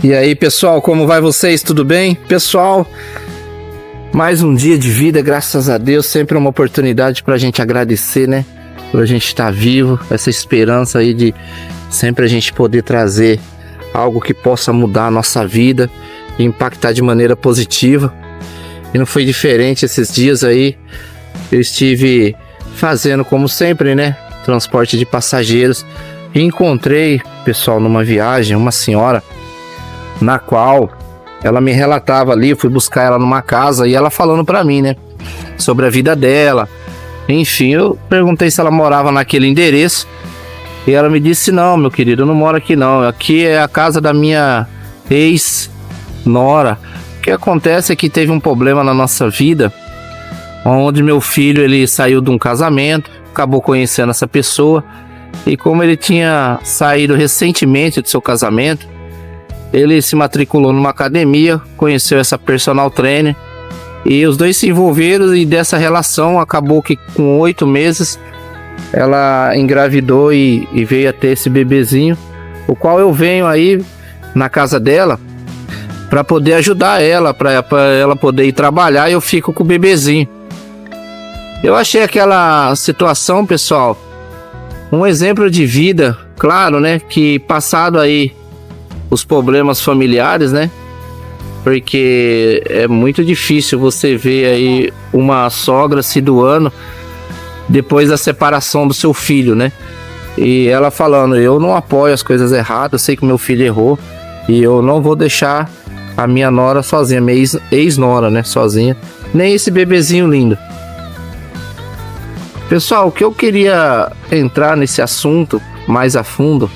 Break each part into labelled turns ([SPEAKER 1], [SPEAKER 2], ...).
[SPEAKER 1] E aí, pessoal, como vai vocês? Tudo bem? Pessoal, mais um dia de vida, graças a Deus, sempre uma oportunidade pra gente agradecer, né? Por a gente estar vivo, essa esperança aí de sempre a gente poder trazer algo que possa mudar a nossa vida e impactar de maneira positiva. E não foi diferente esses dias aí, eu estive fazendo como sempre, né? Transporte de passageiros e encontrei, pessoal, numa viagem, uma senhora na qual ela me relatava ali, eu fui buscar ela numa casa e ela falando pra mim, né, sobre a vida dela. Enfim, eu perguntei se ela morava naquele endereço e ela me disse: não, meu querido, eu não moro aqui não, aqui é a casa da minha ex-nora. O que acontece é que teve um problema na nossa vida, onde meu filho, ele saiu de um casamento, acabou conhecendo essa pessoa, e como ele tinha saído recentemente do seu casamento, ele se matriculou numa academia, conheceu essa personal trainer e os dois se envolveram, e dessa relação acabou que com 8 meses ela engravidou e veio a ter esse bebezinho, o qual eu venho aí na casa dela para poder ajudar ela, para ela poder ir trabalhar, e eu fico com o bebezinho. Eu achei aquela situação, pessoal, um exemplo de vida, claro, né, que passado aí os problemas familiares, né? Porque é muito difícil você ver aí uma sogra se doando depois da separação do seu filho, né? E ela falando: eu não apoio as coisas erradas, eu sei que meu filho errou e eu não vou deixar a minha nora sozinha, minha ex-nora, né? Sozinha, nem esse bebezinho lindo. Pessoal, o que eu queria entrar nesse assunto mais a fundo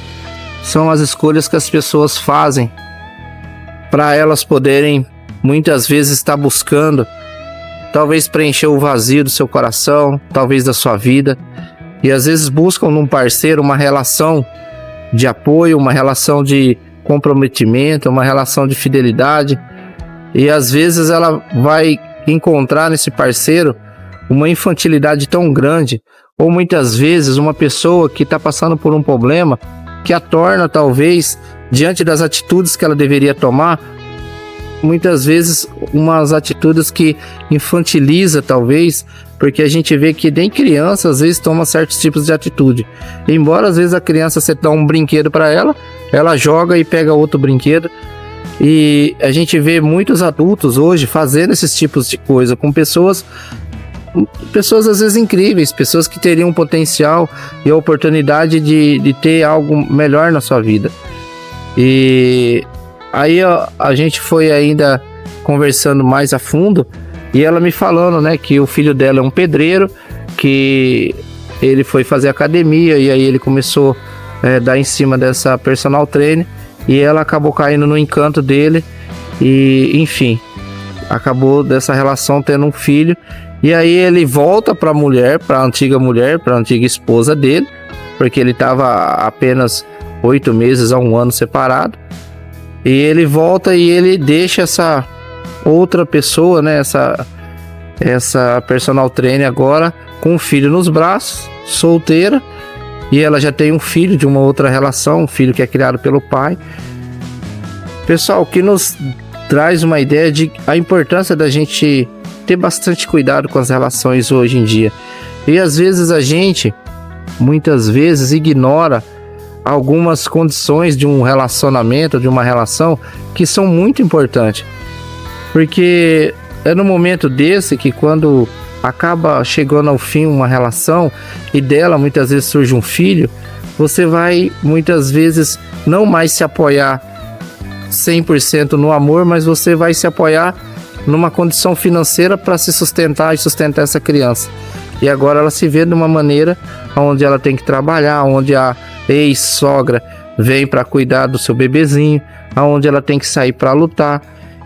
[SPEAKER 1] são as escolhas que as pessoas fazem para elas poderem muitas vezes estar buscando talvez preencher o vazio do seu coração, talvez da sua vida, e às vezes buscam num parceiro uma relação de apoio, uma relação de comprometimento, uma relação de fidelidade, e às vezes ela vai encontrar nesse parceiro uma infantilidade tão grande, ou muitas vezes uma pessoa que está passando por um problema que a torna, talvez, diante das atitudes que ela deveria tomar, muitas vezes umas atitudes que infantiliza, talvez, porque a gente vê que nem criança às vezes toma certos tipos de atitude. Embora às vezes a criança, você dá um brinquedo para ela, ela joga e pega outro brinquedo, e a gente vê muitos adultos hoje fazendo esses tipos de coisa com pessoas às vezes incríveis, pessoas que teriam potencial e a oportunidade de ter algo melhor na sua vida. E aí a gente foi ainda conversando mais a fundo, e ela me falando, né, que o filho dela é um pedreiro, que ele foi fazer academia e aí ele começou a dar em cima dessa personal trainer, e ela acabou caindo no encanto dele, e enfim, acabou dessa relação tendo um filho. E aí ele volta para a antiga esposa dele, porque ele estava apenas 8 meses a 1 ano separado. E ele volta e ele deixa essa outra pessoa, né, essa personal trainer agora com um filho nos braços, solteira, e ela já tem um filho de uma outra relação, um filho que é criado pelo pai. Pessoal, o que nos traz uma ideia de a importância da gente ter bastante cuidado com as relações hoje em dia. E às vezes a gente, muitas vezes, ignora algumas condições de um relacionamento, de uma relação, que são muito importantes. Porque é no momento desse que, quando acaba chegando ao fim uma relação e dela muitas vezes surge um filho, você vai muitas vezes não mais se apoiar 100% no amor, mas você vai se apoiar numa condição financeira para se sustentar e sustentar essa criança. E agora ela se vê de uma maneira onde ela tem que trabalhar, onde a ex-sogra vem para cuidar do seu bebezinho, onde ela tem que sair para lutar.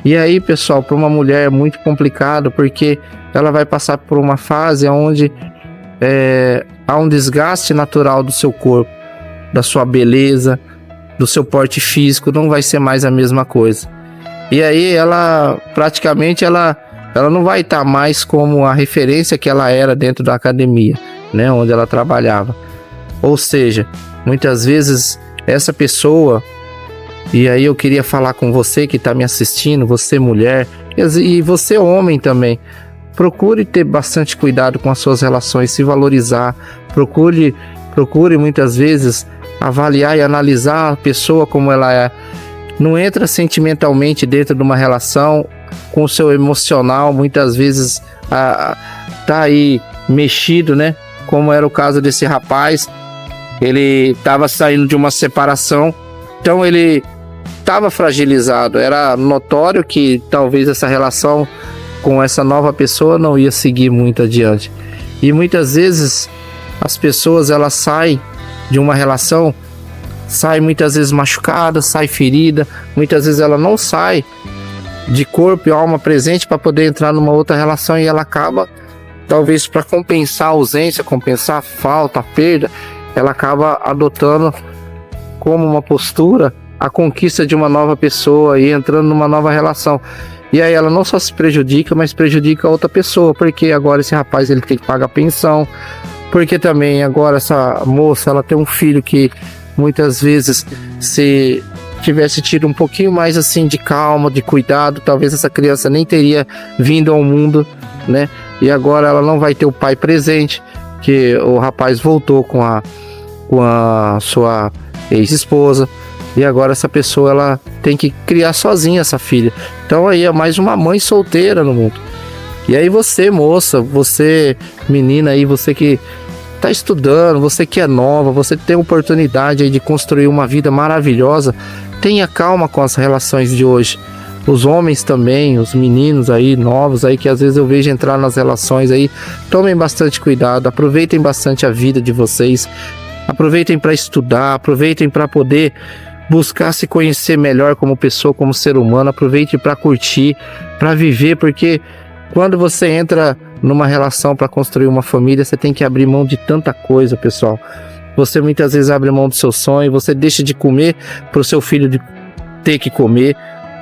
[SPEAKER 1] E aí, pessoal, para uma mulher é muito complicado, porque ela vai passar por uma fase onde há um desgaste natural do seu corpo, da sua beleza, do seu porte físico, não vai ser mais a mesma coisa. E aí ela praticamente ela não vai estar mais como a referência que ela era dentro da academia, né, onde ela trabalhava. Ou seja, muitas vezes essa pessoa E aí eu queria falar com você que está me assistindo, você mulher, e você homem também. Procure ter bastante cuidado com as suas relações, se valorizar. Procure muitas vezes avaliar e analisar a pessoa como ela é. Não entra sentimentalmente dentro de uma relação com o seu emocional, muitas vezes tá aí mexido, né? Como era o caso desse rapaz. Ele estava saindo de uma separação, então ele estava fragilizado. Era notório que talvez essa relação com essa nova pessoa não ia seguir muito adiante. E muitas vezes as pessoas, elas saem de uma relação, sai muitas vezes machucada, sai ferida, muitas vezes ela não sai de corpo e alma presente para poder entrar numa outra relação, e ela acaba, talvez para compensar a ausência, compensar a falta, a perda, ela acaba adotando como uma postura a conquista de uma nova pessoa e entrando numa nova relação. E aí ela não só se prejudica, mas prejudica a outra pessoa, porque agora esse rapaz ele tem que pagar pensão, porque também agora essa moça ela tem um filho que muitas vezes, se tivesse tido um pouquinho mais assim de calma, de cuidado, talvez essa criança nem teria vindo ao mundo, né? E agora ela não vai ter o pai presente, que o rapaz voltou com a sua ex-esposa, e agora essa pessoa ela tem que criar sozinha essa filha. Então aí é mais uma mãe solteira no mundo. E aí você, moça, você menina aí, você que está estudando, você que é nova, você tem a oportunidade aí de construir uma vida maravilhosa, tenha calma com as relações de hoje. Os homens também, os meninos aí novos aí que às vezes eu vejo entrar nas relações aí, tomem bastante cuidado, aproveitem bastante a vida de vocês, aproveitem para estudar, aproveitem para poder buscar se conhecer melhor como pessoa, como ser humano, aproveite para curtir, para viver, porque quando você entra numa relação para construir uma família, você tem que abrir mão de tanta coisa, pessoal. Você muitas vezes abre mão do seu sonho, você deixa de comer para o seu filho ter que comer,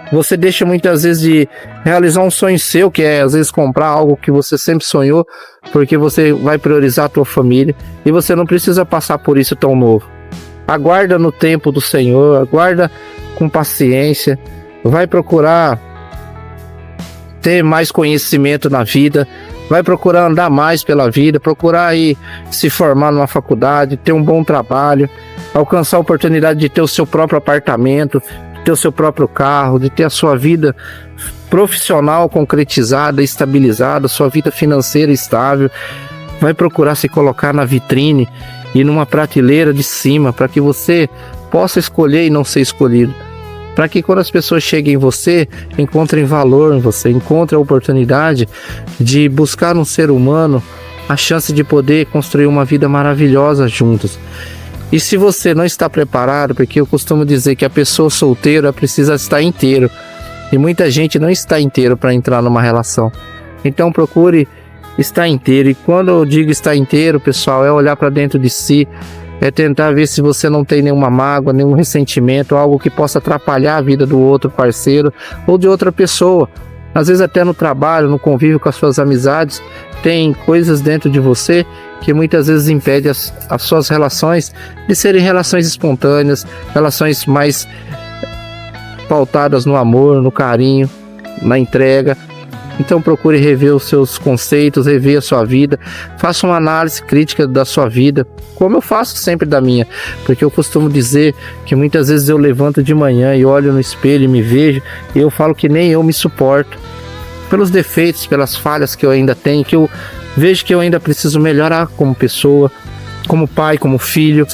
[SPEAKER 1] você deixa muitas vezes de realizar um sonho seu, que é às vezes comprar algo que você sempre sonhou, porque você vai priorizar a tua família, e você não precisa passar por isso tão novo. Aguarda no tempo do Senhor, aguarda com paciência, vai procurar ter mais conhecimento na vida, vai procurar andar mais pela vida, procurar aí se formar numa faculdade, ter um bom trabalho, alcançar a oportunidade de ter o seu próprio apartamento, de ter o seu próprio carro, de ter a sua vida profissional concretizada, estabilizada, sua vida financeira estável. Vai procurar se colocar na vitrine e numa prateleira de cima, para que você possa escolher e não ser escolhido. Para que quando as pessoas cheguem em você, encontrem valor em você, encontrem a oportunidade de buscar um ser humano a chance de poder construir uma vida maravilhosa juntos. E se você não está preparado, porque eu costumo dizer que a pessoa solteira precisa estar inteiro, e muita gente não está inteiro para entrar numa relação. Então procure estar inteiro, e quando eu digo estar inteiro, pessoal, é olhar para dentro de si, é tentar ver se você não tem nenhuma mágoa, nenhum ressentimento, algo que possa atrapalhar a vida do outro parceiro ou de outra pessoa. Às vezes até no trabalho, no convívio com as suas amizades, tem coisas dentro de você que muitas vezes impedem as suas relações de serem relações espontâneas, relações mais pautadas no amor, no carinho, na entrega. Então procure rever os seus conceitos, rever a sua vida, faça uma análise crítica da sua vida, como eu faço sempre da minha, porque eu costumo dizer que muitas vezes eu levanto de manhã e olho no espelho e me vejo, e eu falo que nem eu me suporto, pelos defeitos, pelas falhas que eu ainda tenho, que eu vejo que eu ainda preciso melhorar como pessoa, como pai, como filho,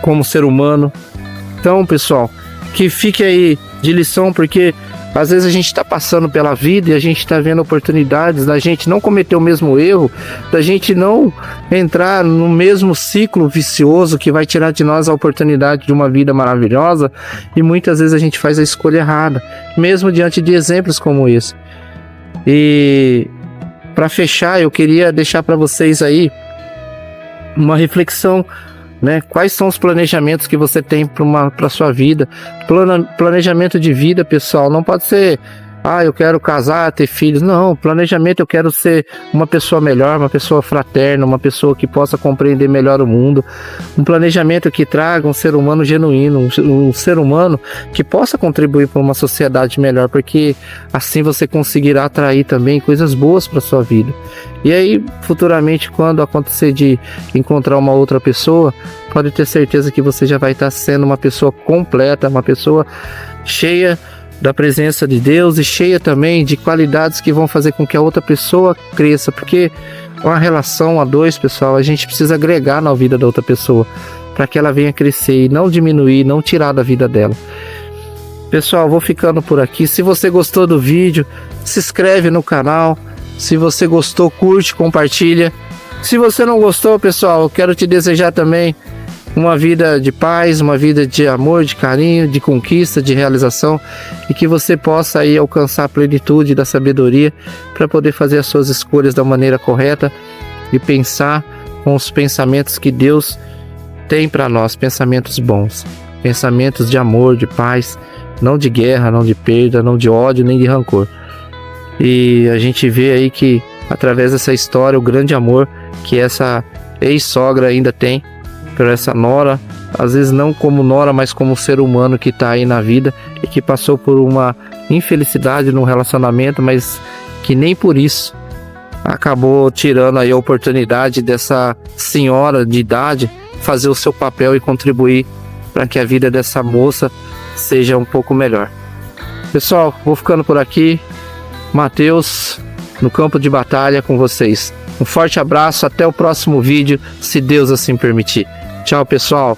[SPEAKER 1] como ser humano. Então, pessoal, que fique aí de lição, porque às vezes a gente está passando pela vida e a gente está vendo oportunidades da gente não cometer o mesmo erro, da gente não entrar no mesmo ciclo vicioso que vai tirar de nós a oportunidade de uma vida maravilhosa, e muitas vezes a gente faz a escolha errada, mesmo diante de exemplos como esse. E para fechar, eu queria deixar para vocês aí uma reflexão, né? Quais são os planejamentos que você tem para a sua vida? Planejamento de vida, pessoal, não pode ser eu quero casar, ter filhos. Não, planejamento, eu quero ser uma pessoa melhor, uma pessoa fraterna, uma pessoa que possa compreender melhor o mundo. Um planejamento que traga um ser humano genuíno, um ser humano que possa contribuir para uma sociedade melhor, porque assim você conseguirá atrair também coisas boas para sua vida. E aí, futuramente, quando acontecer de encontrar uma outra pessoa, pode ter certeza que você já vai estar sendo uma pessoa completa, uma pessoa cheia da presença de Deus e cheia também de qualidades que vão fazer com que a outra pessoa cresça, porque uma relação a dois, pessoal, a gente precisa agregar na vida da outra pessoa para que ela venha crescer e não diminuir, não tirar da vida dela. Pessoal, vou ficando por aqui. Se você gostou do vídeo, se inscreve no canal. Se você gostou, curte, compartilha. Se você não gostou, pessoal, eu quero te desejar também uma vida de paz, uma vida de amor, de carinho, de conquista, de realização, e que você possa aí alcançar a plenitude da sabedoria para poder fazer as suas escolhas da maneira correta e pensar com os pensamentos que Deus tem para nós, pensamentos bons, pensamentos de amor, de paz, não de guerra, não de perda, não de ódio, nem de rancor. E a gente vê aí que através dessa história, o grande amor que essa ex-sogra ainda tem por essa nora, às vezes não como nora, mas como ser humano que está aí na vida e que passou por uma infelicidade no relacionamento, mas que nem por isso acabou tirando aí a oportunidade dessa senhora de idade fazer o seu papel e contribuir para que a vida dessa moça seja um pouco melhor. Pessoal, vou ficando por aqui. Mateus, no campo de batalha com vocês. Um forte abraço, até o próximo vídeo, se Deus assim permitir. Tchau, pessoal.